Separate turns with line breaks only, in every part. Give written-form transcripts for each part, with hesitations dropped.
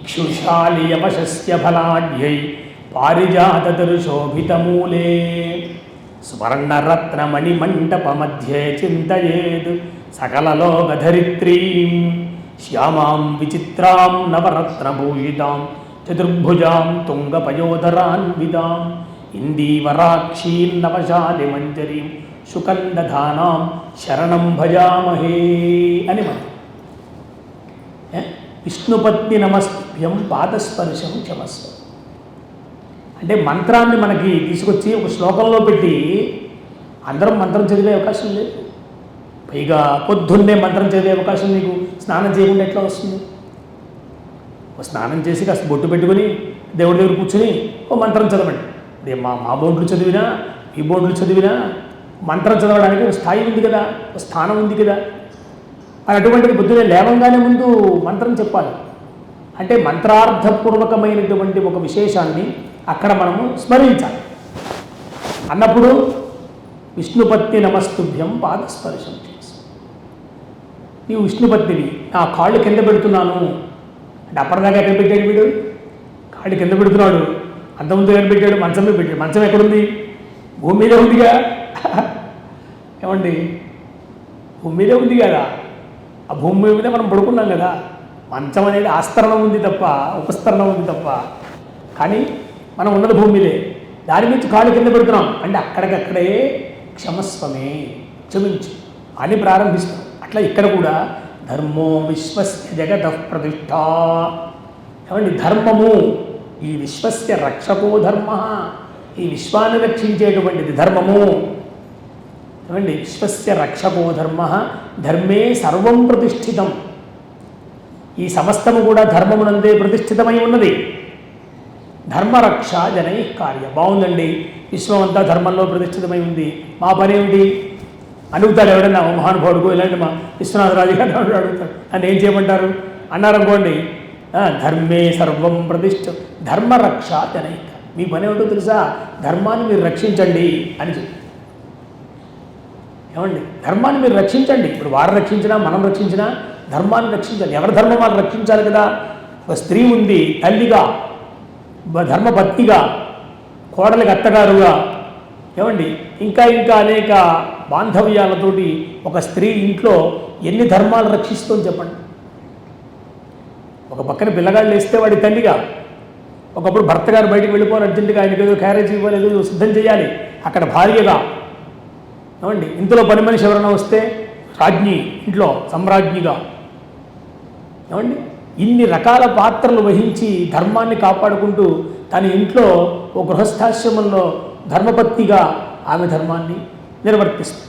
ఇక్షుశాలియవశస్య ఫలాఢ్యై పారిజాతరుశోభితమూలే స్వర్ణరత్నమణిమంటపమధ్యే చింతయేద్ సకలలోకధరిత్రీం శ్యామాం విచిత్రాం నవరత్నభూషితాం చతుర్భుజాం తుంగపయోధరాన్వితాం ఇందీవరాక్షీం నవశాలిమంజరీం సుకందధానాం శరణం భజామహే అని మనం విష్ణుపత్ని నమస్భ్యం పాదస్పర్శం క్షమస్వ అంటే మంత్రాన్ని మనకి తీసుకొచ్చి ఒక శ్లోకంలో పెట్టి అందరం మంత్రం చదివే అవకాశం లేదు. పైగా పొద్దున్నే మంత్రం చదివే అవకాశం నీకు స్నానం చేయకుండా ఎట్లా వస్తుంది? స్నానం చేసి కాస్త బొట్టు పెట్టుకుని దేవుడి దగ్గర కూర్చొని ఓ మంత్రం చదవండి. అదే మా బోర్డులు చదివినా ఈ బోర్డులు చదివినా మంత్రం చదవడానికి ఒక స్థాయి ఉంది కదా, ఒక స్థానం ఉంది కదా. మరి అటువంటిది పొద్దున్నే లేవంగానే ముందు మంత్రం చెప్పాలి. అంటే మంత్రార్థపూర్వకమైనటువంటి ఒక విశేషాన్ని అక్కడ మనము స్మరించాలి. అన్నప్పుడు విష్ణుపత్ని నమస్తుభ్యం పాదస్పర్శం చేసి నీవు విష్ణుపత్నివి, నా కాళ్ళు కింద పెడుతున్నాను అంటే అప్పటిదాకా ఎక్కడ పెట్టాడు వీడు? కాళ్ళు కింద పెడుతున్నాడు. అంతకుముందు ఎక్కడ పెట్టాడు? మంచం మీద పెట్టాడు. మంచం ఎక్కడుంది? భూమి మీదే ఉందిగా. ఏమండి, భూమి మీదే ఉంది కదా. ఆ భూమి మీద మనం పడుకున్నాం కదా. మంచం అనేది ఆస్తరణం ఉంది తప్ప, ఉపస్తరణం ఉంది తప్ప, కానీ మనం ఉన్నది భూమి మీదే. దాని నుంచి కాళ్ళు కింద పెడుతున్నాం అంటే అక్కడికక్కడే క్షమస్వమే, క్షమించు అని ప్రారంభిస్తాం. అట్లా ఇక్కడ కూడా ధర్మో విశ్వస్య జగతః ప్రతిష్ఠ. ఏమండి, ధర్మము ఈ విశ్వస్య రక్షకో ధర్మ, ఈ విశ్వాన్ని రక్షించేటువంటిది ధర్మము. ఏమండి, విశ్వస్య రక్షకో ధర్మ, ధర్మే సర్వం ప్రతిష్ఠితం. ఈ సమస్తము కూడా ధర్మమునందే ప్రతిష్ఠితమై ఉన్నది. ధర్మరక్ష జనై కార్య. బాగుందండి, విశ్వం అంతా ధర్మంలో ప్రతిష్ఠితమై ఉంది, మా పని ఏమిటి అడుగుతాడు ఎవడన్నా మహానుభావుడుకు. ఇలాంటి మా విశ్వనాథరాజు గారు అడుగుతాడు, నన్ను ఏం చేయమంటారు అన్నారనుకోండి, ధర్మే సర్వం ప్రతిష్ఠ ధర్మరక్ష జనై. మీ పని ఏమిటో తెలుసా? ధర్మాన్ని మీరు రక్షించండి అని చెప్పి. ఏమండి, ధర్మాన్ని మీరు రక్షించండి. ఇప్పుడు వారు రక్షించినా మనం రక్షించినా ధర్మాన్ని రక్షించాలి. ఎవరి ధర్మం వాళ్ళు రక్షించాలి కదా. ఒక స్త్రీ ఉంది తల్లిగా, ధర్మపత్నిగా, కోడలికి అత్తగారుగా, ఏమండి ఇంకా ఇంకా అనేక బాంధవ్యాలతోటి ఒక స్త్రీ ఇంట్లో ఎన్ని ధర్మాలు రక్షిస్తుందో చెప్పండి. ఒక పక్కన పిల్లగాళ్ళు వేస్తే వాడి తల్లిగా, ఒకప్పుడు భర్త గారు బయటికి వెళ్ళిపోవాలి అర్జెంటుగా, ఆయనకి ఏదో క్యారేజ్ ఇవ్వాలి, ఏదో సిద్ధం చేయాలి, అక్కడ భార్యగా. ఏమండి, ఇంట్లో పని మనిషి ఎవరైనా వస్తే రాజ్ఞి, ఇంట్లో సమ్రాజ్ఞిగా. ఏమండి, ఇన్ని రకాల పాత్రలు వహించి ధర్మాన్ని కాపాడుకుంటూ తన ఇంట్లో ఓ గృహస్థాశ్రమంలో ధర్మపత్నిగా ఆమె ధర్మాన్ని నిర్వర్తిస్తుంది.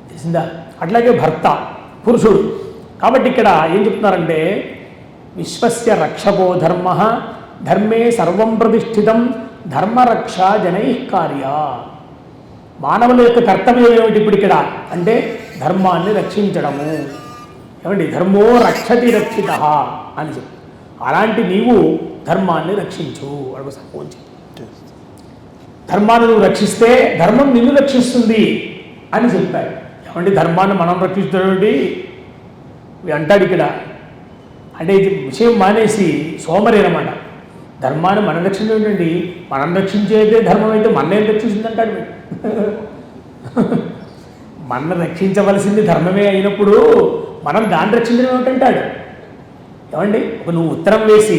తెలిసిందా? అట్లాగే భర్త పురుషుడు. కాబట్టి ఇక్కడ ఏం చెప్తున్నారంటే విశ్వస్య రక్షకో ధర్మ, ధర్మే సర్వం ప్రతిష్ఠితం, ధర్మరక్ష జనై కార్య. మానవుల యొక్క కర్తవ్యం ఏమిటి ఇప్పుడు ఇక్కడ అంటే ధర్మాన్ని రక్షించడము. ఏమండి, ధర్మో రక్షతి రక్షిత అని చెప్పి, అలాంటి నీవు ధర్మాన్ని రక్షించు అడుగు సంకోచి. ధర్మాన్ని నువ్వు రక్షిస్తే ధర్మం నిన్ను రక్షిస్తుంది అని చెప్పాడు. ఏమండి, ధర్మాన్ని మనం రక్షిస్తాడు అంటాడు ఇక్కడ. అంటే ఇది విషయం మానేసి సోమరేనమాట. ధర్మాన్ని మనం రక్షించండి, మనం రక్షించేదే ధర్మం అయితే మన్నేం రక్షించిందంటాడు. మన రక్షించవలసింది ధర్మమే అయినప్పుడు మనం దాన్ని రక్షించడం ఏమిటంటాడు. ఏమండి, ఒక నువ్వు ఉత్తరం వేసి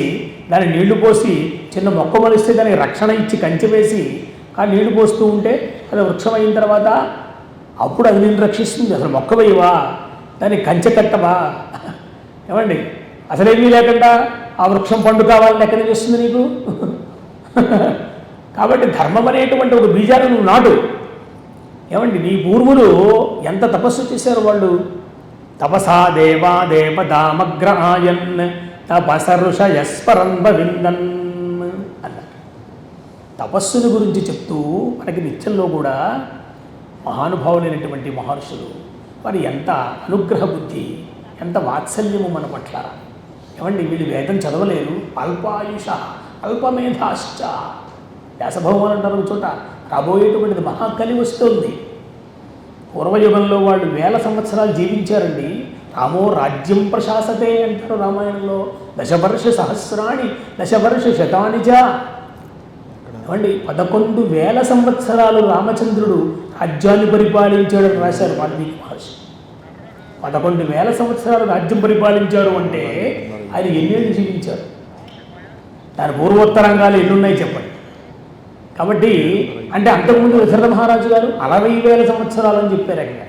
దాన్ని నీళ్లు పోసి చిన్న మొక్క మొలిస్తే దానికి రక్షణ ఇచ్చి కంచె వేసి ఆ నీళ్లు పోస్తూ ఉంటే అది వృక్షం అయిన తర్వాత అప్పుడు అది నేను రక్షిస్తుంది. అసలు మొక్క వేయవా, దాన్ని కంచె కట్టవా? ఏమండి, అసలేమీ లేకుండా ఆ వృక్షం పండు కావాలని ఎక్కడి నుంచి వస్తుంది నీకు? కాబట్టి ధర్మం అనేటువంటి ఒక బీజాన్ని నువ్వు నాటు. ఏమండి, నీ పూర్వులు ఎంత తపస్సు చేశారు వాళ్ళు. తపసా దేవా దేవతామగ్రహాయన్ తపసరుషయస్పరంబ విందన్ అన్నారు. తపస్సుని గురించి చెప్తూ మనకి నిత్యంలో కూడా మహానుభావులైనటువంటి మహర్షులు వారి ఎంత అనుగ్రహ బుద్ధి, ఎంత వాత్సల్యము మన పట్ల. ఏమండి, వీళ్ళు వేదం చదవలేరు, అల్పాయుష అల్పమేధాశ్చ. వ్యాసభగవాన్ అంటారు చోట రాబోయేటువంటిది మహాకలి వస్తుంది. పూర్వయుగంలో వాళ్ళు 1000 సంవత్సరాలు జీవించారండి. రామో రాజ్యం ప్రశాసతే అంటారు రామాయణంలో. దశవర్ష సహస్రాణి దశవర్ష శతానిజ. ఏమండి 11,000 సంవత్సరాలు రామచంద్రుడు రాజ్యాన్ని పరిపాలించాడని రాశారు వాల్మీకి మహర్షి. 11,000 సంవత్సరాలు రాజ్యం పరిపాలించారు అంటే ఆయన ఎన్నేళ్ళు జీవించారు? దాని పూర్వోత్తరంగాలు ఎన్నున్నాయి చెప్పండి. కాబట్టి అంటే అంతకుముందు దశరథ మహారాజు గారు 60,000 సంవత్సరాలు అని చెప్పారు అక్కడ.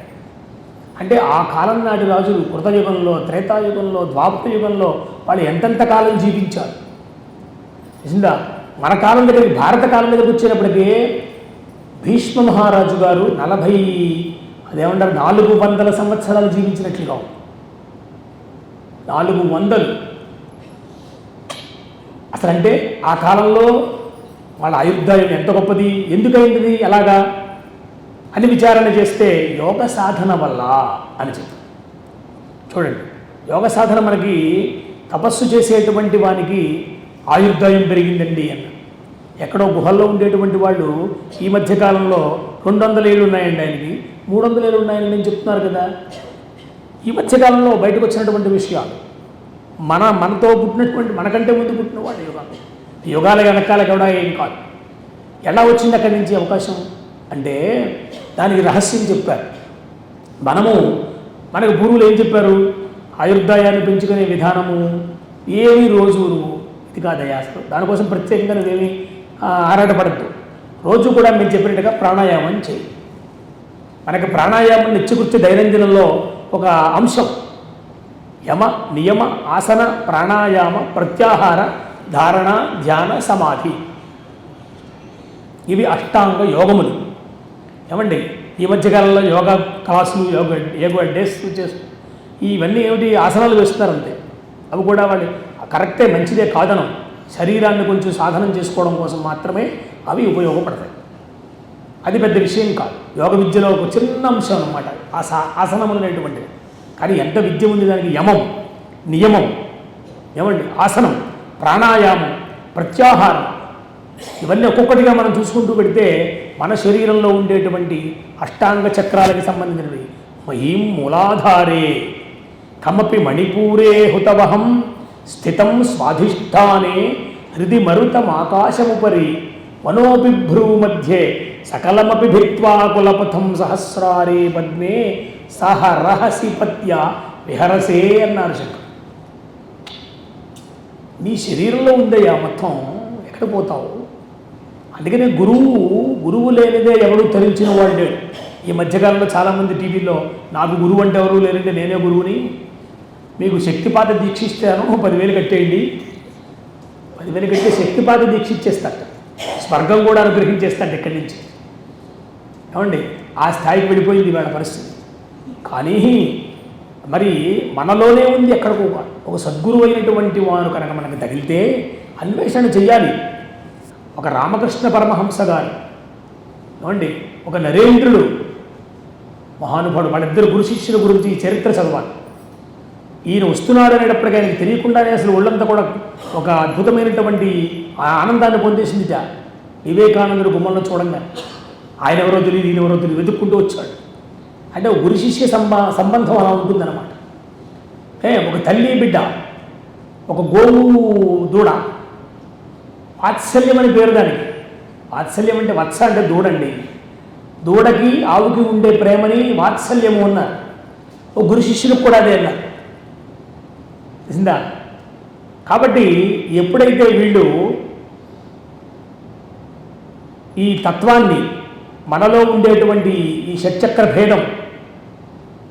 అంటే ఆ కాలం నాటి రాజులు కృతయుగంలో, త్రేతాయుగంలో, ద్వాపర యుగంలో వాళ్ళు ఎంతెంత కాలం జీవించారు నిజంగా. మన కాలం దగ్గరికి, భారత కాలం దగ్గరికి వచ్చేటప్పటికీ భీష్మ మహారాజు గారు 400 సంవత్సరాలు జీవించినట్లుగా. 400 అసలు. అంటే ఆ కాలంలో వాళ్ళ ఆయుర్దాయం ఎంత గొప్పది, ఎందుకైంది ఎలాగా అని విచారణ చేస్తే యోగ సాధన వల్ల అని చెప్పారు. చూడండి, యోగ సాధన మనకి తపస్సు చేసేటువంటి వానికి ఆయుర్దాయం పెరిగిందండి అన్న. ఎక్కడో గుహల్లో ఉండేటువంటి వాళ్ళు ఈ మధ్యకాలంలో 200 ఏళ్ళు ఉన్నాయండి ఆయనకి, 300 ఏళ్ళు ఉన్నాయని నేను చెప్తున్నారు కదా. ఈ మధ్యకాలంలో బయటకు వచ్చినటువంటి విషయాలు మనతో పుట్టినటువంటి, మనకంటే ముందు పుట్టిన వాళ్ళు యుగాల వెనకాల కూడా ఏం కాదు. ఎలా వచ్చింది అక్కడి నుంచి అవకాశం అంటే దానికి రహస్యం చెప్పారు. మనకు గురువులు ఏం చెప్పారు? ఆయుర్దాయాన్ని పెంచుకునే విధానము ఏమి రోజు నువ్వు ఇది కాదయా, అసలు దానికోసం ప్రత్యేకంగా నువ్వేమి ఆరాటపడద్దు. రోజు కూడా మీరు చెప్పినట్టుగా ప్రాణాయామం చేయి. మనకి ప్రాణాయామం నిత్యకృత్య దైనందినంలో ఒక అంశం. యమ నియమ ఆసన ప్రాణాయామ ప్రత్యాహార ధారణ ధ్యాన సమాధి, ఇవి అష్టాంగ యోగములు. ఏమండి ఈ మధ్యకాలంలో యోగా క్లాసులు, యోగా డేస్ చేస్తూ ఇవన్నీ ఏమిటి ఆసనాలు వేస్తున్నారు అంతే. అవి కూడా వాళ్ళు కరెక్టే, మంచిదే కాదనం. శరీరాన్ని కొంచెం సాధనం చేసుకోవడం కోసం మాత్రమే అవి ఉపయోగపడతాయి. అది పెద్ద విషయం కాదు. యోగ విద్యలో ఒక చిన్న అంశం అన్నమాట ఆసనములు అనేటువంటిది. కానీ ఎంత విద్య ఉంది దానికి. యమం నియమం, ఏమండి ఆసనం, ప్రాణాయామం, ప్రత్యాహారం, ఇవన్నీ ఒక్కొక్కటిగా మనం చూసుకుంటూ పెడితే మన శరీరంలో ఉండేటువంటి అష్టాంగ చక్రాలకి సంబంధించినవి. మహీం మూలాధారే కమపి మణిపూరే హుతవహం స్థితం స్వాధిష్టానే హృది మరుతమాకాశముపరి మనోబిభ్రూ మధ్యే సకలమపి భిత్వా కులపథం సహస్రారే పద్మే సహ రహసి పత్య విహరసే అన్నారు శంకర్. నీ శరీరంలో ఉందయ్యా మొత్తం, ఎక్కడ పోతావు? అందుకనే గురువు లేనిదే ఎవడు తరించిన వాడు. ఈ మధ్యకాలంలో చాలామంది టీవీలో నాకు గురువు అంటే ఎవరు లేరంటే నేనే గురువుని, మీకు శక్తిపాత దీక్ష ఇస్తాను 10,000 కట్టేయండి, 10,000 కట్టే శక్తిపాత దీక్ష ఇచ్చేస్తాట, స్వర్గం కూడా అనుగ్రహించేస్తాడు ఇక్కడి నుంచి. ఏమండి ఆ స్థాయికి వెళ్ళిపోయింది వాళ్ళ పరిస్థితి. కానీ మరి మనలోనే ఉంది ఎక్కడికో. ఒక సద్గురువు అయినటువంటి వారు కనుక మనకు తగిలితే అన్వేషణ చెయ్యాలి. ఒక రామకృష్ణ పరమహంస గారు, ఏమండి ఒక నరేంద్రుడు మహానుభావుడు, వాళ్ళిద్దరు గురు శిష్యుల గురించి చరిత్ర చదవాలి. ఈయన వస్తున్నాడు అనేటప్పటికీ ఆయనకి తెలియకుండానే అసలు ఒళ్ళంతా కూడా ఒక అద్భుతమైనటువంటి ఆనందాన్ని పొందేసిందిట. వివేకానందుడు గుమ్మంలో చూడంగా ఆయన ఎవరో తెలియదు, ఈయన ఎవరో తెలియదు, వెతుక్కుంటూ వచ్చాడు. అంటే గురు శిష్య సంబంధం అలా ఉంటుందన్నమాట. ఒక తల్లి బిడ్డ, ఒక గోవు దూడ, వాత్సల్యం అని పేరు దానికి. వాత్సల్యం అంటే వత్స అంటే దూడండి. దూడకి ఆవుకి ఉండే ప్రేమని వాత్సల్యము అన్నారు. ఒక గురు శిష్యులకు కూడా అదే అన్నారు, తెలిసిందా? కాబట్టి ఎప్పుడైతే వీళ్ళు ఈ తత్వాన్ని, మనలో ఉండేటువంటి ఈ షట్చక్ర భేదం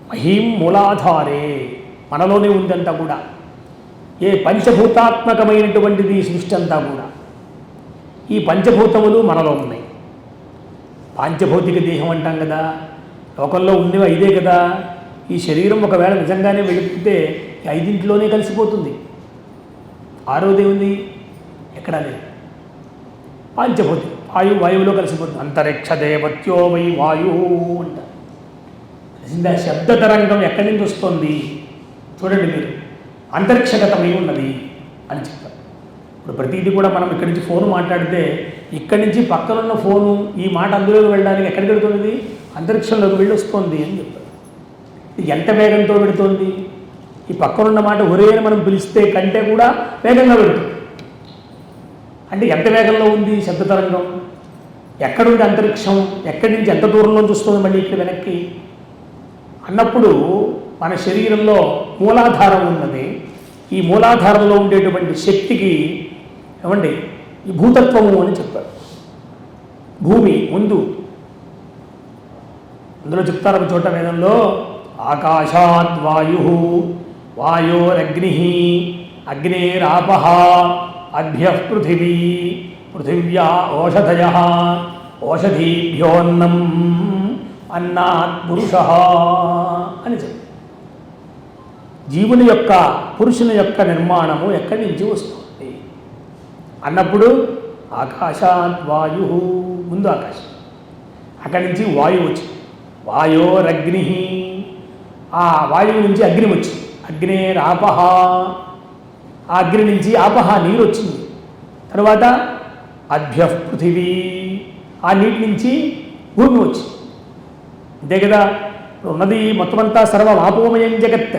మహీం మూలాధారే, మనలోనే ఉందంతా కూడా. ఏ పంచభూతాత్మకమైనటువంటిది సృష్టి అంతా కూడా. ఈ పంచభూతములు మనలో ఉన్నాయి. పాంచభౌతిక దేహం అంటాం కదా, లోకంలో ఉండేవి 5 కదా. ఈ శరీరం ఒకవేళ నిజంగానే వెళ్ళిపోతే 5 కలిసిపోతుంది. 6వది ఉంది ఎక్కడా లేదు. పాంచభౌతిక వాయువులో కలిసిపోతుంది. అంతరిక్ష దేవత్యో వై వాయు అంట. తెలిసిందా? శబ్ద తరంగం ఎక్కడి నుంచి వస్తుంది చూడండి మీరు, అంతరిక్షగతమై ఉన్నది అని చెప్పారు. ఇప్పుడు ప్రతిదీ కూడా మనం ఇక్కడి నుంచి ఫోన్ మాట్లాడితే ఇక్కడి నుంచి పక్కనున్న ఫోను ఈ మాట అందులోకి వెళ్ళడానికి ఎక్కడికి వెళుతున్నది? అంతరిక్షంలోకి వెళ్ళి వస్తుంది అని చెప్పారు. ఎంత వేగంతో పెడుతోంది? ఈ పక్కనున్న మాట ఒరే అని మనం పిలిస్తే కంటే కూడా వేగంగా వెళుతుంది. అంటే ఎంత వేగంలో ఉంది శబ్ద తరంగం, ఎక్కడుంది అంతరిక్షం, ఎక్కడి నుంచి ఎంత దూరంలో చూస్తుంది మళ్ళీ ఇక్కడ వెనక్కి అన్నప్పుడు మన శరీరంలో మూలాధారం ఉన్నది. ఈ మూలాధారంలో ఉండేటువంటి శక్తికి ఏమండి ఈ భూతత్వము అని చెప్పారు. భూమి ముందు అందులో చెప్తారు ఒక చోట వేదంలో, ఆకాశాద్ వాయు వాయోరగ్ని అగ్నేరాప అభ్య పృథివీ పృథివ్యా ఓషధయ ఓషధీభ్యోన్నం అన్నాత్ పురుష అని చెప్పి జీవుని యొక్క పురుషుని యొక్క నిర్మాణము ఎక్కడి నుంచి వస్తుంది అన్నప్పుడు ఆకాశాద్ వాయు ముందు ఆకాశం, అక్కడి నుంచి వాయువు వచ్చింది. వాయోరగ్ని ఆ వాయువు నుంచి అగ్ని వచ్చింది. అగ్నేరాపహ ఆ అగ్ని నుంచి ఆపహ నీరు వచ్చింది. తర్వాత అభ్య పృథివీ ఆ నీటి నుంచి భూమి వచ్చింది. అంతే కదా. ఉన్నది మొత్తమంతా సర్వం ఆపోమయం జగత్.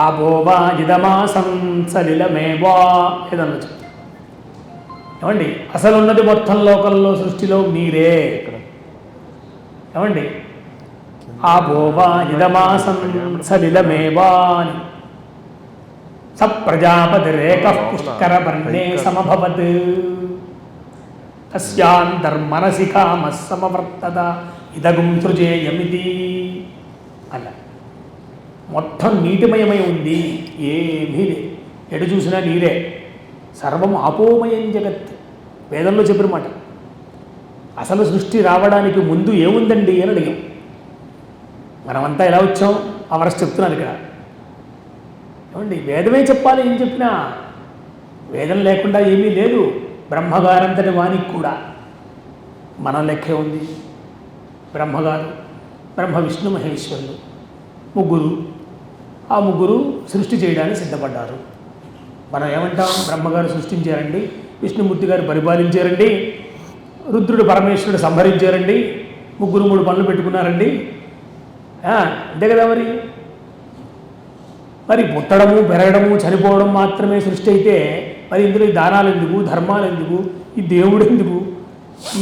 ఆపోవా ఇదమాసం సలిలమేవా ఏదన్నా చెప్తారు. ఏమండి అసలు ఉన్నది మొత్తం లోకంలో సృష్టిలో మీరే. ఏమండి ఆపోవా ఇదమాసం సలిలమేవా అని సప్రజాపతిరేక పుష్కర వర్ణే సమభవత్ తస్యాంతర్మనసి కామః సమవర్తత ఇదగుం సృజేయమితి అలా మొత్తం నీటిమయమై ఉంది. ఏమీ లేదు, ఎటు చూసినా నీరే. సర్వం ఆపోమయం జగత్ వేదంలో చెప్పిన మాట. అసలు సృష్టి రావడానికి ముందు ఏముందండి అని అడిగాం. మనమంతా ఎలా వచ్చాం ఆ వరస చెప్తున్నారు ఇక్కడ. ఏమండి వేదమే చెప్పాలి, ఏం చెప్పినా వేదం లేకుండా ఏమీ లేదు. బ్రహ్మగారంతటి వానికి కూడా మన లెక్కే ఉంది. బ్రహ్మగారు బ్రహ్మ విష్ణు మహేశ్వరులు ముగ్గురు, ఆ ముగ్గురు సృష్టి చేయడానికి సిద్ధపడ్డారు. మనం ఏమంటాం, బ్రహ్మగారు సృష్టించారండి, విష్ణుమూర్తి గారు పరిపాలించారండి, రుద్రుడు పరమేశ్వరుడు సంహరించారండి, ముగ్గురు 3 పనులు పెట్టుకున్నారండి. అంతే కదా. మరి పుట్టడము పెరగడము చనిపోవడం మాత్రమే సృష్టి అయితే మరి ఇందులో ఈ దానాలు ఎందుకు, ధర్మాలు ఎందుకు, ఈ దేవుడు ఎందుకు,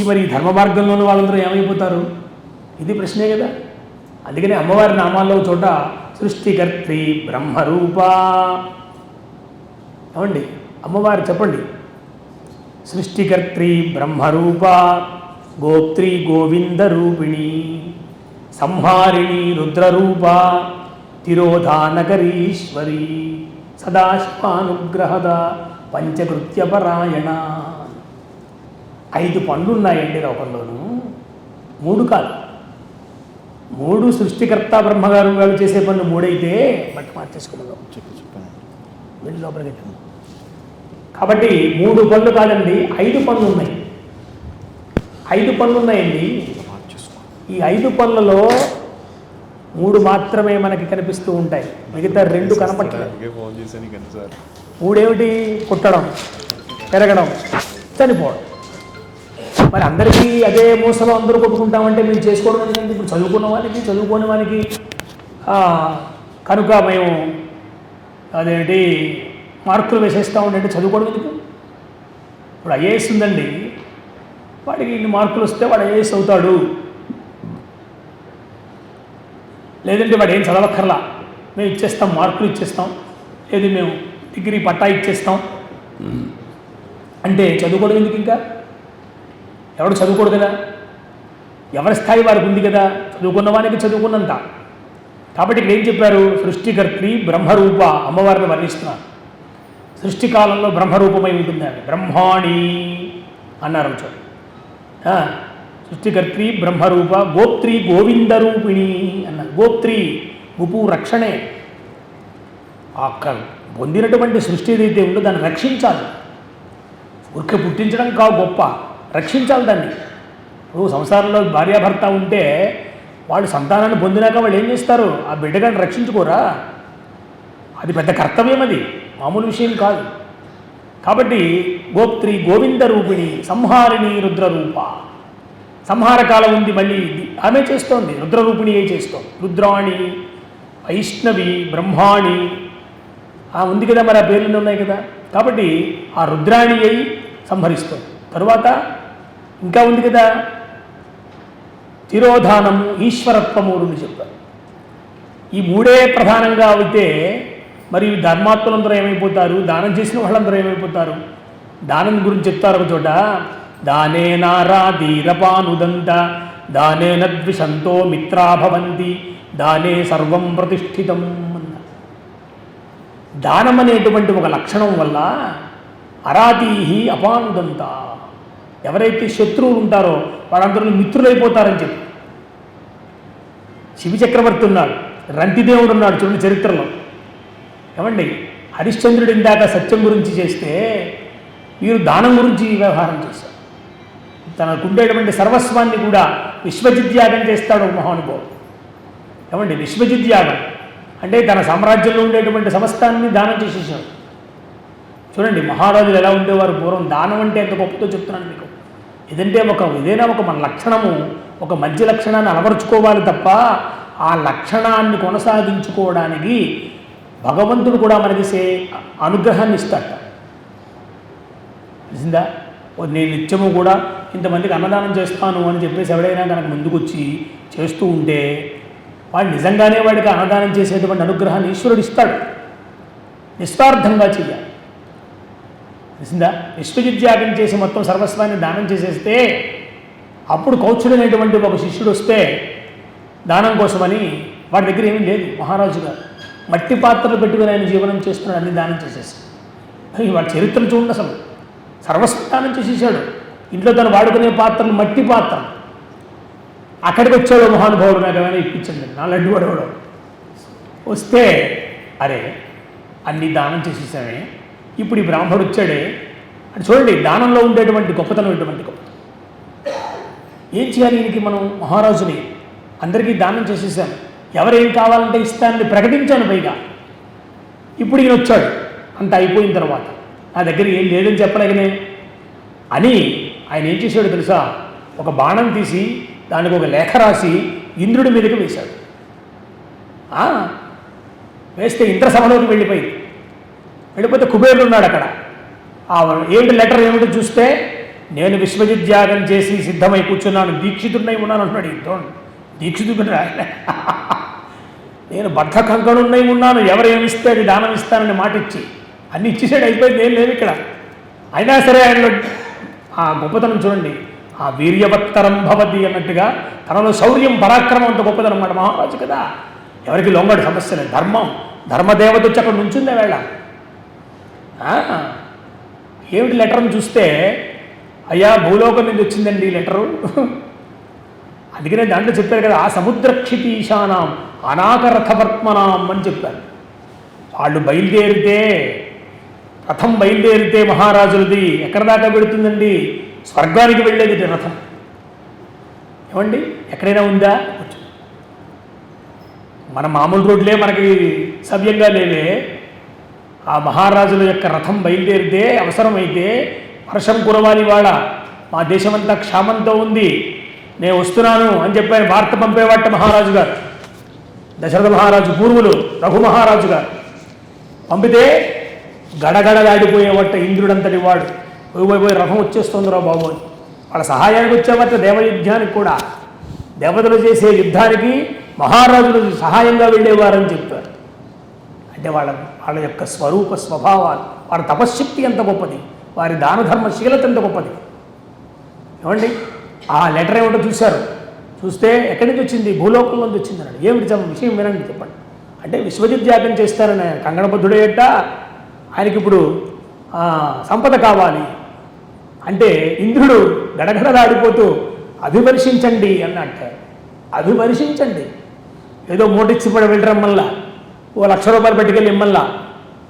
మరి ఈ ధర్మ మార్గంలోని వాళ్ళందరూ ఏమైపోతారు? ఇది ప్రశ్నే కదా. అందుకని అమ్మవారి నామాల్లో చోట సృష్టికర్త్రి బ్రహ్మరూప. ఏమండి అమ్మవారు చెప్పండి, సృష్టికర్త్రి బ్రహ్మరూప, గోప్త్రి గోవింద రూపిణి, సంహారిణి రుద్రరూప, తిరోధానకరీశ్వరి, సదాశివానుగ్రహద పంచకృత్యపరాయణ. 5 పనులు ఉన్నాయండి లోకంలోనూ, 3 కాదు. 3 సృష్టికర్త బ్రహ్మగారు గారు చేసే పనులు 3 అయితే బట్టి మార్చేసుకోమన్నాం వెళ్ళి లోపలికి. కాబట్టి 3 పనులు కాదండి, 5 పనులు ఉన్నాయి. 5 పనులు ఉన్నాయండి. ఈ 5 పనులలో 3 మాత్రమే మనకి కనిపిస్తూ ఉంటాయి, మిగతా 2 కనపడలేదు. 3 ఏమిటి? పుట్టడం, పెరగడం, చనిపోవడం. మరి అందరికీ అదే మూసలో అందరూ కొట్టుకుంటామంటే మేము చేసుకోవడం ఎందుకంటే ఇప్పుడు చదువుకున్న వానికి చదువుకోని వానికి కనుక మేము అదేంటి మార్కులు వేసేస్తూ ఉండండి. చదువుకోవడం ఎందుకు? ఇప్పుడు ఐఏఎస్ ఉందండి, వాడికి ఇన్ని మార్కులు వస్తే వాడు ఐఏఎస్ అవుతాడు. లేదంటే వాడు ఏం చదవక్కర్లా, మేము ఇచ్చేస్తాం, మార్కులు ఇచ్చేస్తాం, లేదు మేము డిగ్రీ పట్టా ఇచ్చేస్తాం అంటే చదువుకోవడం ఎందుకు? ఇంకా ఎవడు చదువుకోడు కదా, ఎవరి స్థాయి వారికి ఉంది కదా, చదువుకున్న వానికి చదువుకున్నంత. కాబట్టి ఇక్కడ ఏం చెప్పారు? సృష్టికర్త్రి బ్రహ్మరూప, అమ్మవారిని వర్ణిస్తున్నారు. సృష్టి కాలంలో బ్రహ్మరూపమై ఉంటుంది ఆమె. బ్రహ్మాణి అన్నారు చోట. సృష్టికర్త్రి బ్రహ్మరూప, గోప్త్రి గోవింద రూపిణి అన్నారు. గోప్త్రి గుపు రక్షణే, పొందినటువంటి సృష్టి ఏదైతే ఉందో దాన్ని రక్షించాలి. ఊరికే పుట్టించడం కావు గొప్ప, రక్షించాలి దాన్ని. ఇప్పుడు సంసారంలో భార్యాభర్త ఉంటే వాళ్ళు సంతానాన్ని పొందినాక వాళ్ళు ఏం చేస్తారు? ఆ బిడ్డగాన్ని రక్షించుకోరా? అది పెద్ద కర్తవ్యం, అది మామూలు విషయం కాదు. కాబట్టి గోప్త్రి గోవింద రూపిణి, సంహారిణి రుద్రరూప. సంహార కాలం ఉంది మళ్ళీ ఆమె చేస్తోంది, రుద్రరూపిణి చేస్తోంది. రుద్రాణి వైష్ణవి, బ్రహ్మాణి ఉంది కదా, మరి ఆ పేర్లు ఉన్నాయి కదా. కాబట్టి ఆ రుద్రాణి అయి సంహరిస్తుంది. తరువాత ఇంకా ఉంది కదా, తిరోధానము, ఈశ్వరత్వము అని చెప్పారు. ఈ మూడే ప్రధానంగా అయితే మరి ధర్మాత్ములందరూ ఏమైపోతారు, దానం చేసిన వాళ్ళందరూ ఏమైపోతారు? దానం గురించి చెప్తారు ఒక చోట, దానేనారాధీరపానుదంత దానేన ద్విషంతో మిత్రాభవంతి దానే సర్వం ప్రతిష్ఠితం అన్న. దానం అనేటువంటి ఒక లక్షణం వల్ల అరాధీహి అపానుదంత, ఎవరైతే శత్రువులు ఉంటారో వాళ్ళందరూ మిత్రులైపోతారని చెప్పి. శివ చక్రవర్తి ఉన్నాడు, రంతిదేవుడు ఉన్నాడు చూడండి చరిత్రలో. ఏమండి, హరిశ్చంద్రుడు ఇందాక సత్యం గురించి చేస్తే వీరు దానం గురించి వ్యవహారం చేశారు. తనకుండేటువంటి సర్వస్వాన్ని కూడా విశ్వజిద్యాగం చేస్తాడు ఒక మహానుభావుడు. ఏమండి, విశ్వజిద్యాగం అంటే తన సామ్రాజ్యంలో ఉండేటువంటి సమస్తాన్ని దానం చేసేసాడు. చూడండి మహారాజులు ఎలా ఉండేవారు పూర్వం. దానం అంటే ఎంత గొప్పతో చెప్తున్నాను మీకు. ఏదైనా ఒక మన లక్షణము, ఒక మంచి లక్షణాన్ని అలవరుచుకోవాలి తప్ప ఆ లక్షణాన్ని కొనసాగించుకోవడానికి భగవంతుడు కూడా మనకి అనుగ్రహాన్ని ఇస్తాట. తెలిసిందా? నేను నిత్యము కూడా ఇంతమందికి అన్నదానం చేస్తాను అని చెప్పేసి ఎవడైనా కనుక ముందుకొచ్చి చేస్తూ ఉంటే వాడు నిజంగానే వాడికి అన్నదానం చేసేటువంటి అనుగ్రహాన్ని ఈశ్వరుడు ఇస్తాడు. నిస్వార్థంగా చెయ్యాలి. తెలిసిందా? విశ్వజిద్యాగం చేసి మొత్తం సర్వస్వాన్ని దానం చేసేస్తే అప్పుడు కౌచుడనేటువంటి ఒక శిష్యుడు వస్తే దానం కోసమని వాడి దగ్గర ఏమీ లేదు. మహారాజు గారు మట్టి పాత్రలు పెట్టుకుని ఆయన జీవనం చేస్తున్నాడు, అన్ని దానం చేసేసి. వాడి చరిత్రను చూడండి, అసలు సర్వస్వం దానం చేసేసాడు. ఇంట్లో తను వాడుకునే పాత్రలు మట్టి పాత్రలు. అక్కడికి వచ్చాడు మహానుభావుడు, నాకు ఏమైనా ఇప్పించండి, నా లడ్డు వాడేవాడు వస్తే, అరే అన్ని దానం చేసేసామే, ఇప్పుడు ఈ బ్రాహ్మణుడు వచ్చాడే అని చూడండి. దానంలో ఉండేటువంటి గొప్పతనం ఎటువంటి గొప్ప. ఏం చేయాలి ఈయనకి? మనం మహారాజుని అందరికీ దానం చేసేసాను, ఎవరేం కావాలంటే ఇస్తానని ప్రకటించాను. పైగా ఇప్పుడు ఈయన వచ్చాడు, అంత అయిపోయిన తర్వాత నా దగ్గర ఏం లేదని చెప్పలేకనే అని ఆయన ఏం చేశాడు తెలుసా? ఒక బాణం తీసి దానికి ఒక లేఖ రాసి ఇంద్రుడి మీదకి వేశాడు. వేస్తే ఇంద్రసభలోకి వెళ్ళిపోతే కుబేరుడు ఉన్నాడు అక్కడ. ఏమిటి లెటర్ ఏమిటో చూస్తే, నేను విశ్వజిద్యాగం చేసి సిద్ధమై కూర్చున్నాను, దీక్షితుడినై ఉన్నాను అంటున్నాడు. దీక్షితుడు రాయలే, నేను బద్ధ కంకణున్నై ఉన్నాను, ఎవరేమిస్తే అది దానం ఇస్తానని మాట ఇచ్చి అన్ని ఇచ్చేసాడు. అయిపోయింది, ఏం లేదు ఇక్కడ. అయినా సరే ఆయనలో ఆ గొప్పతనం చూడండి. ఆ వీర్యవత్తరం భవతి అన్నట్టుగా తనలో శౌర్యం, పరాక్రమం అంత గొప్పతనం అన్నమాట. మహారాజు కదా, ఎవరికి లొంగడు, సమస్యలే. ధర్మదేవత వచ్చి అక్కడ నుంచుందే వేళ. ఏమిటి లెటర్ని చూస్తే, అయ్యా భూలోకం మీద వచ్చిందండి ఈ లెటరు. అందుకనే దాంట్లో చెప్పారు కదా, ఆ సముద్రక్షితీశానాం అనాకరథవర్త్మనాం అని చెప్పారు. వాళ్ళు రథం బయలుదేరితే మహారాజులది ఎక్కడ దాకా పెడుతుందండి? స్వర్గానికి వెళ్ళేది రథం. ఏమండి, ఎక్కడైనా ఉందా? మన మామూలు రోడ్లే మనకి సవ్యంగా లేవే. ఆ మహారాజుల యొక్క రథం బయలుదేరితే, అవసరమైతే వర్షం కురవాలి, వాళ్ళ మా దేశమంతా క్షామంతో ఉంది, నేను వస్తున్నాను అని చెప్పాను వార్త పంపేవాట మహారాజు గారు. దశరథ మహారాజు పూర్వులు రఘు మహారాజు గారు పంపితే గడగడలాడిపోయేవట ఇంద్రుడంతటి వాడు. పోయి రథం వచ్చేస్తుందిరా బాబు అని వాళ్ళ సహాయానికి వచ్చేవట. దేవయుద్ధానికి కూడా, దేవతలు చేసే యుద్ధానికి మహారాజులు సహాయంగా వెళ్ళేవారని చెప్పారు. అంటే వాళ్ళ యొక్క స్వరూప స్వభావాలు, వారి తపశ్శక్తి ఎంత గొప్పది, వారి దానధర్మశీలత ఎంత గొప్పది. ఏమండి, ఆ లెటర్ ఏమిటో చూశారు. చూస్తే ఎక్కడి నుంచి వచ్చింది? భూలోకంలో నుంచి వచ్చింది అన్నాడు. ఏమిటి విషయం వినండి చెప్పండి. అంటే విశ్వజిద్యాగం చేస్తారని ఆయన కంగణబద్ధుడేట. ఆయనకి ఇప్పుడు సంపద కావాలి అంటే ఇంద్రుడు గడగడలాడిపోతూ అభివర్షించండి అన్నట్టు. అభివర్షించండి, ఏదో మూటిచ్చి పడి వెళ్ళరమ్మల్లా, ఓ 1,00,000 రూపాయలు పెట్టుకెళ్ళి ఇమ్మల్లా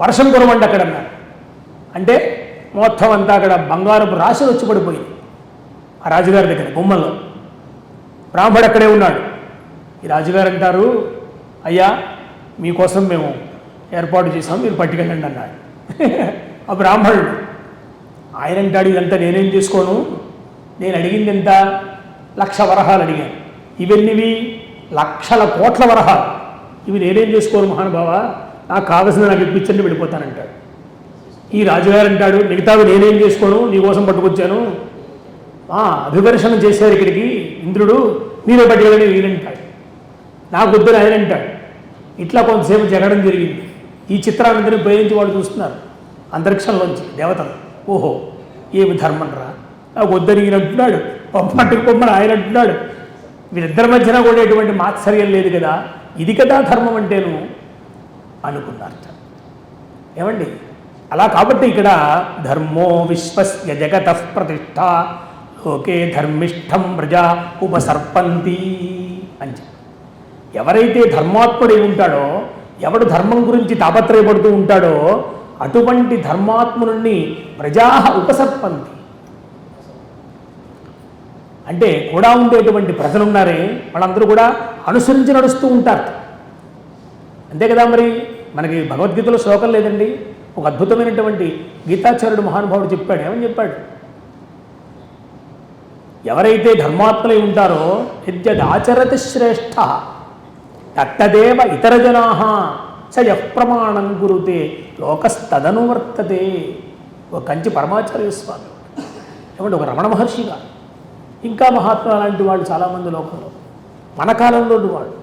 వర్షం కురవండి అక్కడ అన్నారు. అంటే మొత్తం అంతా అక్కడ బంగారపు రాశులు వచ్చి పడిపోయింది ఆ రాజుగారి దగ్గర గుమ్మల్లో. బ్రాహ్మడు అక్కడే ఉన్నాడు. ఈ రాజుగారు అంటారు, అయ్యా మీకోసం మేము ఏర్పాటు చేసాం, మీరు పట్టుకెళ్ళండి అన్నాడు. ఆ బ్రాహ్మణుడు ఆయన అంటాడు, ఇదంతా నేనేం చేసుకోను, నేను అడిగింది ఎంత? 1,00,000 వరహాలు అడిగాను. ఇవన్నీవి 1,00,000 కోట్ల వరహాలు. ఇవి నేనేం చేసుకోను మహానుభావ, నాకు కావలసిన నాకు ఇప్పించండి వెళ్ళిపోతానంటాడు. ఈ రాజుగారు అంటాడు, మిగతావి నేనేం చేసుకోను, నీకోసం పట్టుకొచ్చాను, అభివర్షణం చేశారు ఇక్కడికి ఇంద్రుడు, మీరే పట్టుకెళ్ళండి వీరంటాడు. నాకు వద్దని ఆయన అంటాడు. ఇట్లా కొంతసేపు జరగడం జరిగింది. ఈ చిత్రానందరిని ప్రేమించి వాళ్ళు చూస్తున్నారు అంతరిక్షంలోంచి దేవతలు. ఓహో ఏమి ధర్మం రా, నాకు వద్దని ఈయన అంటున్నాడు, పట్టుకు పొమ్మని ఆయన అంటున్నాడు. వీరిద్దరి మధ్యన కూడా ఎటువంటి మాత్సర్యం లేదు కదా, ఇది కదా ధర్మం అంటేను అనుకున్నారు. ఏమండి అలా కాబట్టి ఇక్కడ ధర్మో విశ్వస్య జగతః ప్రతిష్ఠ లోకే ధర్మిష్ఠం ప్రజా ఉపసర్పంతి అని చెప్పి, ఎవరైతే ధర్మాత్ముడై ఉంటాడో, ఎవడు ధర్మం గురించి తాపత్రయపడుతూ ఉంటాడో అటువంటి ధర్మాత్ముని ప్రజా ఉపసర్పంతి అంటే కూడా ఉండేటువంటి ప్రజలున్నారే వాళ్ళందరూ కూడా అనుసరించి నడుస్తూ ఉంటారు. అంతే కదా. మరి మనకి భగవద్గీతలో శ్లోకం లేదండి, ఒక అద్భుతమైనటువంటి గీతాచార్యుడు మహానుభావుడు చెప్పాడు. ఏమని చెప్పాడు? ఎవరైతే ధర్మాత్ములై ఉంటారో యద్యదాచరతి శ్రేష్ఠ తత్తదేవ ఇతర జనా స యః ప్రమాణం కురుతే లోకస్తదనువర్తతే. ఒక కంచి పరమాచార్య స్వామి, ఏమంటే ఒక రమణ మహర్షిగా, ఇంకా మహాత్మా లాంటి వాళ్ళు చాలామంది లోకంలో మన కాలంలో వాళ్ళు,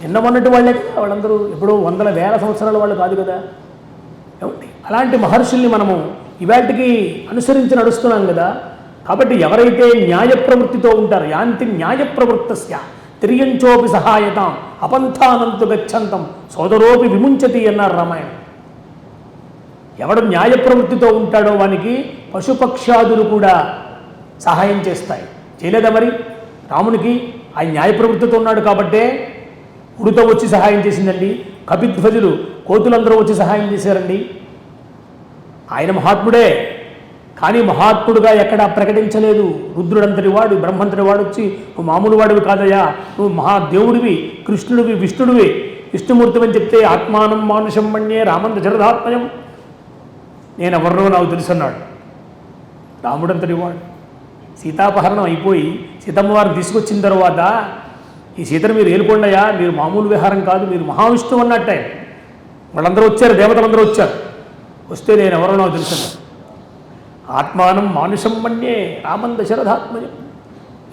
నిన్న మొన్నటి వాళ్ళే కదా వాళ్ళందరూ, ఎప్పుడో వందల వేల సంవత్సరాల వాళ్ళు కాదు కదా. ఏమండి అలాంటి మహర్షుల్ని మనము ఇవాటికి అనుసరించి నడుస్తున్నాం కదా. కాబట్టి ఎవరైతే న్యాయ ప్రవృత్తితో ఉంటారో యాంతి న్యాయ ప్రవృత్తస్య తిర్యంచోపి సహాయతాం అపంథానంతు గచ్చంతం సోదరోపి విముంచతి అన్నారు రామాయణం. ఎవడు న్యాయ ప్రవృత్తితో ఉంటాడో వానికి పశుపక్షాదులు కూడా సహాయం చేస్తాయి. చేయలేదా మరి రామునికి? ఆయన న్యాయ ప్రవృత్తితో ఉన్నాడు కాబట్టే ఉడుతో వచ్చి సహాయం చేసిందండి. కపిధ్వజులు కోతులందరూ వచ్చి సహాయం చేశారండి. ఆయన మహాత్ముడే, కానీ మహాత్ముడుగా ఎక్కడా ప్రకటించలేదు. రుద్రుడంతటి వాడు, బ్రహ్మంతటి వాడు వచ్చి నువ్వు మామూలు వాడివి కాదయ్యా, నువ్వు మహాదేవుడివి, కృష్ణుడివి, విష్ణుడివి, విష్ణుమూర్తివి అని చెప్తే ఆత్మానం మానుషం మన్యే రామంత జరదాత్మయం, నేను ఎవరినో నాకు తెలుసన్నాడు. రాముడంతటి వాడు సీతాపహరణం అయిపోయి సీతమ్మ వారిని తీసుకొచ్చిన తర్వాత ఈ సీతను మీరు ఏలుకొండయా, మీరు మామూలు విహారం కాదు, మీరు మహావిష్ణువు అన్నట్టే. వాళ్ళందరూ వచ్చారు, దేవతలందరూ వచ్చారు. వస్తే నేను ఎవరో నాకు తెలుసన్నాడు. ఆత్మానం మానుషం మన్యే రామం దశరథాత్మజం,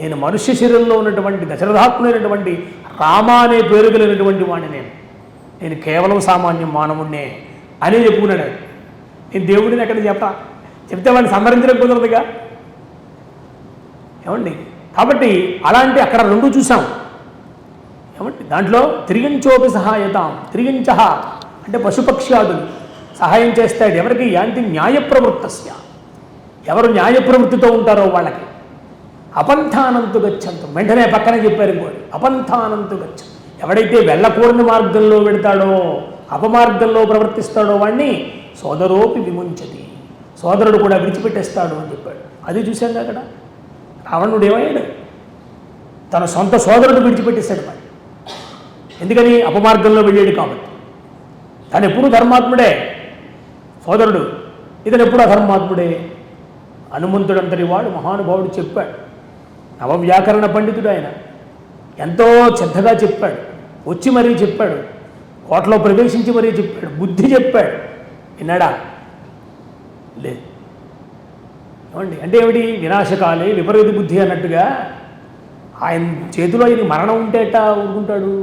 నేను మనుష్య శరీరంలో ఉన్నటువంటి దశరథాత్మైనటువంటి రామ అనే పేరు కలిగినటువంటి వాడిని, నేను కేవలం సామాన్యం మానవుణ్ణే అనే చెప్పుకున్నాడు. నేను దేవుడిని ఎక్కడ చెప్తే వాడిని సంహరించడం కుదరదుగా. ఏమండి కాబట్టి అలాంటి అక్కడ రెండు చూసాం. ఏమండి దాంట్లో తిరిగించోపి సహాయతాం, తిరిగించ అంటే పశుపక్ష్యాదులు సహాయం చేస్తాడు. ఎవరికి? యాంతి న్యాయ ప్రవృత్తస్య, ఎవరు న్యాయ ప్రవృత్తితో ఉంటారో వాళ్ళకి. అపంథానంతు గచ్చంతం, వెంటనే పక్కనే చెప్పారు ఇంకోటి, అపంథానంతు గచ్చం, ఎవడైతే వెళ్ళకూడని మార్గంలో వెళతాడో, అపమార్గంలో ప్రవర్తిస్తాడో వాడిని సోదరోపి విముంచతి, సోదరుడు కూడా విడిచిపెట్టేస్తాడు అని చెప్పాడు. అది చూశాం అక్కడ. రావణుడు ఏమయ్యాడు? తన సొంత సోదరుడు విడిచిపెట్టేశాడు మరి. ఎందుకని? అపమార్గంలో వెళ్ళాడు కాబట్టి. తను ఎప్పుడు ధర్మాత్ముడే సోదరుడు, ఇతను ఎప్పుడు అధర్మాత్ముడే. హనుమంతుడంతటి వాడు మహానుభావుడు చెప్పాడు. నవవ్యాకరణ పండితుడు ఆయన, ఎంతో శ్రద్ధగా చెప్పాడు, వచ్చి మరీ చెప్పాడు, కోటలో ప్రవేశించి మరీ చెప్పాడు, బుద్ధి చెప్పాడు. విన్నాడా? లేదు. ఏమండి అంటే ఏమిటి? వినాశకాలే విపరీత బుద్ధి అన్నట్టుగా ఆయన చేతిలో ఆయన మరణం ఉంటే ఎట్టా ఊరుకుంటాడు?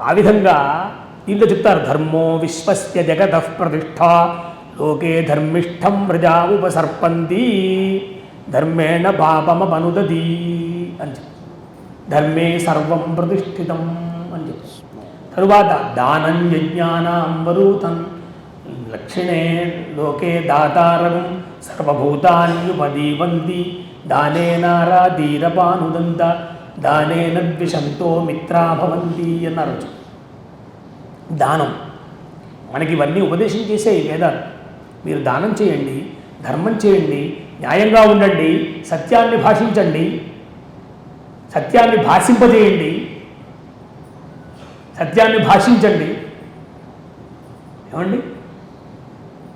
ఆ విధంగా దీంట్లో చెప్తారు, ధర్మో విశ్వస్య జగతః ప్రతిష్ఠ లోకే ధర్మిష్ఠం ప్రజా ఉపసర్పంతి ధర్మేణ పాపమనుదతి అని చెప్పి, ధర్మే సర్వం ప్రతిష్ఠితం అని చెప్పి. తరువాత దానం యజ్ఞానాం వరూతం లక్షిణే లోకే దాతారం సర్వభూతాన్యుపదీవంతి దానేనారాధీరపానుదంత దానేన ద్విషంతో మిత్రా భవంతి అన్నారు. దానం మనకి ఇవన్నీ ఉపదేశం చేసే వేదాలు. మీరు దానం చేయండి, ధర్మం చేయండి, న్యాయంగా ఉండండి, సత్యాన్ని భాషించండి, సత్యాన్ని భాషింపజేయండి, సత్యాన్ని భాషించండి. ఏమండి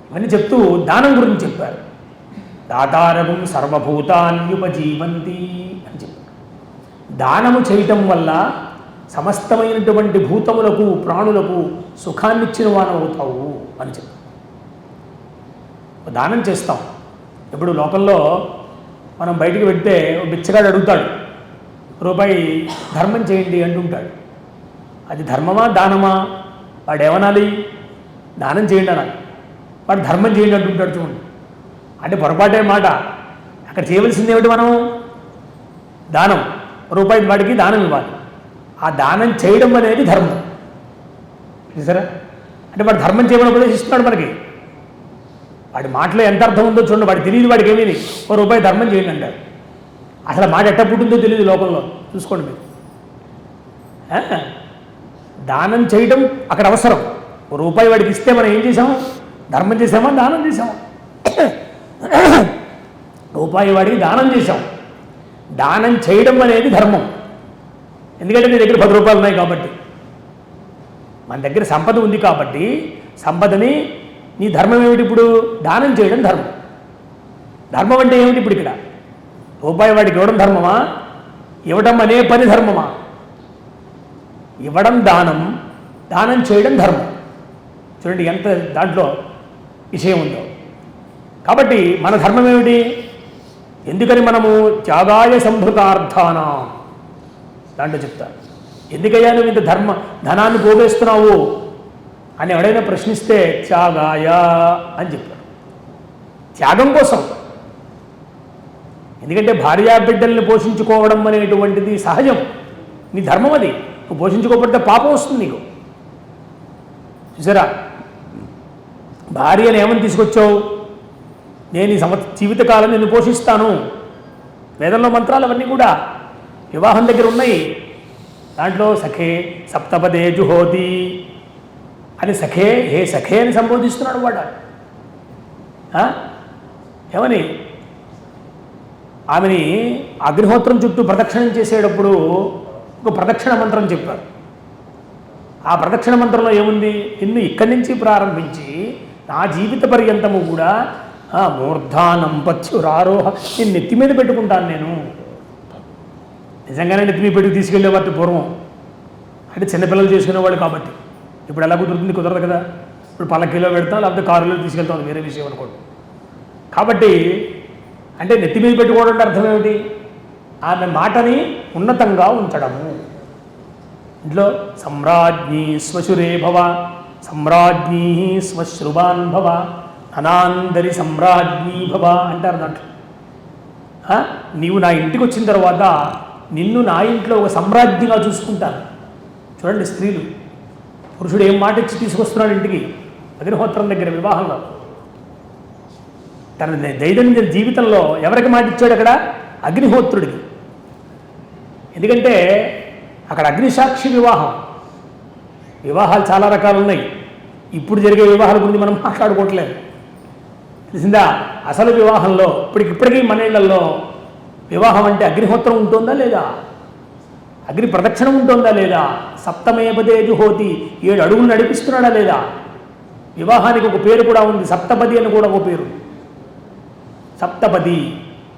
ఇవన్నీ చెప్తూ దానం గురించి చెప్పారు. దాతారకం సర్వభూతాన్యుపజీవంతి అని చెప్పారు. దానము చేయటం వల్ల సమస్తమైనటువంటి భూతములకు ప్రాణులకు సుఖాన్నిచ్చిన వానవుతావు అని చెప్పి దానం చేస్తాం. ఇప్పుడు లోకంలో మనం బయటికి వెళ్తే బిచ్చగాడు అడుగుతాడు, రూపాయి ధర్మం చేయండి అంటుంటాడు. అది ధర్మమా దానమా? వాడు ఏమనాలి? దానం చేయండి అనాలి. వాడు ధర్మం చేయండి అంటుంటాడు. చూడండి, అంటే పొరపాటే మాట. అక్కడ చేయవలసింది ఏమిటి? మనం దానం, రూపాయి వాడికి దానం ఇవ్వాలి. ఆ దానం చేయడం అనేది ధర్మం. చూసారా? అంటే వాడు ధర్మం చేయమని ఉపదేశిస్తున్నాడు మనకి. వాడి మాటలో ఎంత అర్థం ఉందో చూడండి. వాడికి తెలియదు, వాడికి ఏమీ రూపాయి ధర్మం చేయండి అంటాడు. అసలు మాట ఎట్ట పుట్టిందో తెలియదు లోకంలో. చూసుకోండి మీరు. దానం చేయడం అక్కడ అవసరం. రూపాయి వాడికి ఇస్తే మనం ఏం చేసాము? ధర్మం చేసామా? దానం చేసాము. రూపాయి వాడికి దానం చేసాం. దానం చేయడం అనేది ధర్మం. ఎందుకంటే నీ దగ్గర 10 రూపాయలు ఉన్నాయి కాబట్టి, మన దగ్గర సంపద ఉంది కాబట్టి, సంపదని నీ ధర్మం ఏమిటి? ఇప్పుడు దానం చేయడం ధర్మం. ధర్మం అంటే ఏమిటి? ఇప్పుడు ఇక్కడ రూపాయి వాడికి ఇవ్వడం ధర్మమా? ఇవ్వడం అనే పని ధర్మమా? ఇవ్వడం దానం, దానం చేయడం ధర్మం. చూడండి ఎంత దాంట్లో విషయం ఉందో. కాబట్టి మన ధర్మం ఏమిటి? ఎందుకని మనము త్యాగాయ సంభృతార్థానా దాంట్లో చెప్తారు. ఎందుకయ్యా నువ్వు ఇంత ధనాన్ని పోగేస్తున్నావు అని ఎవడైనా ప్రశ్నిస్తే త్యాగాయ అని చెప్పారు. త్యాగం కోసం. ఎందుకంటే భార్యా బిడ్డల్ని పోషించుకోవడం అనేటువంటిది సహజం, నీ ధర్మం. అది నువ్వు పోషించుకోకపోతే పాపం వస్తుంది నీకు. చూసారా? భార్యను ఏమని తీసుకొచ్చావు? నేను ఈ జీవితకాలం నిన్ను పోషిస్తాను. వేదంలో మంత్రాలు అవన్నీ కూడా వివాహం దగ్గర ఉన్నాయి. దాంట్లో సఖే సప్తపదే జుహోతి అని సఖే, హే సఖే అని సంబోధిస్తున్నాడు వాడు. ఏమని? ఆమెని అగ్నిహోత్రం చుట్టూ ప్రదక్షిణం చేసేటప్పుడు ఒక ప్రదక్షిణ మంత్రం చెప్పారు. ఆ ప్రదక్షిణ మంత్రంలో ఏముంది? నిన్ను ఇక్కడి నుంచి ప్రారంభించి నా జీవిత పర్యంతము కూడా మూర్ధానం పచ్చురారోహ నేను నెత్తి మీద పెట్టుకుంటాను. నేను నిజంగానే నెత్తి మీద పెట్టుకు తీసుకెళ్ళేవారు పూర్వం. అంటే చిన్నపిల్లలు చేసుకునేవాళ్ళు కాబట్టి. ఇప్పుడు ఎలా కుదురుతుంది? కుదరదు కదా. ఇప్పుడు పల్లకీలో పెడతాం, లేకపోతే కారులో తీసుకెళ్తాం, వేరే విషయం అనుకోండి. కాబట్టి అంటే నెత్తి మీద పెట్టుకోవడం అంటే అర్థం ఏమిటి? ఆమె మాటని ఉన్నతంగా ఉంచడము. ఇంట్లో సమ్రాజ్ఞీ స్వశురే భవ, సమ్రాజ్ఞీ స్వశ్రువాన్ భవ, అనాందరి సమ్రాజ్ఞీ భవ అంటారు దాంట్లో. నీవు నా ఇంటికి వచ్చిన తర్వాత నిన్ను నా ఇంట్లో ఒక సమ్రాజ్ఞిగా చూసుకుంటాను. చూడండి, స్త్రీలు పురుషుడు ఏం మాట ఇచ్చి తీసుకొస్తున్నాడు ఇంటికి అగ్నిహోత్రం దగ్గర వివాహంలో. తన దైనందిన జీవితంలో ఎవరికి మాట ఇచ్చాడు? అక్కడ అగ్నిహోత్రుడికి. ఎందుకంటే అక్కడ అగ్నిసాక్షి వివాహం. వివాహాలు చాలా రకాలు ఉన్నాయి. ఇప్పుడు జరిగే వివాహాల గురించి మనం మాట్లాడుకోవట్లేదు, తెలిసిందా? అసలు వివాహంలో ఇప్పటికీ మన ఇళ్లలో వివాహం అంటే అగ్నిహోత్రం ఉంటుందా లేదా? అగ్ని ప్రదక్షిణం ఉంటుందా లేదా? సప్తమేపదే జుహోతి 7 అడుగులు నడిపిస్తున్నాడా లేదా? వివాహానికి ఒక పేరు కూడా ఉంది, సప్తపది అని కూడా ఒక పేరు. సప్తపది,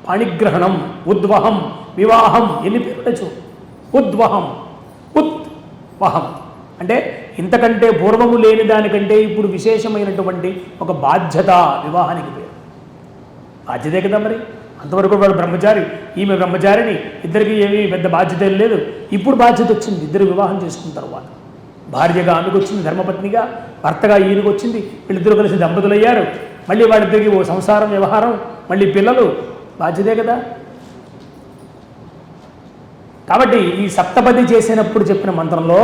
పాణిగ్రహణం, ఉద్వహం, వివాహం, ఎన్ని పేర్లు చూ. ఉద్వహం, ఉద్వహం అంటే ఇంతకంటే పూర్వము లేని దానికంటే ఇప్పుడు విశేషమైనటువంటి ఒక బాధ్యత వివాహానికి పేరు. బాధ్యతే కదా మరి. అంతవరకు వాడు బ్రహ్మచారి, ఈమె బ్రహ్మచారిని, ఇద్దరికి ఏమీ పెద్ద బాధ్యత లేదు. ఇప్పుడు బాధ్యత వచ్చింది. ఇద్దరు వివాహం చేసుకున్న తర్వాత భార్యగా ఆమెకు వచ్చింది, ధర్మపత్నిగా, భర్తగా ఈయనకు వచ్చింది. వీళ్ళిద్దరూ కలిసి దంపతులయ్యారు. మళ్ళీ వాడిద్దరికి ఓ సంసారం, వ్యవహారం, మళ్ళీ పిల్లలు. బాధ్యతే కదా. కాబట్టి ఈ సప్తపది చేసినప్పుడు చెప్పిన మంత్రంలో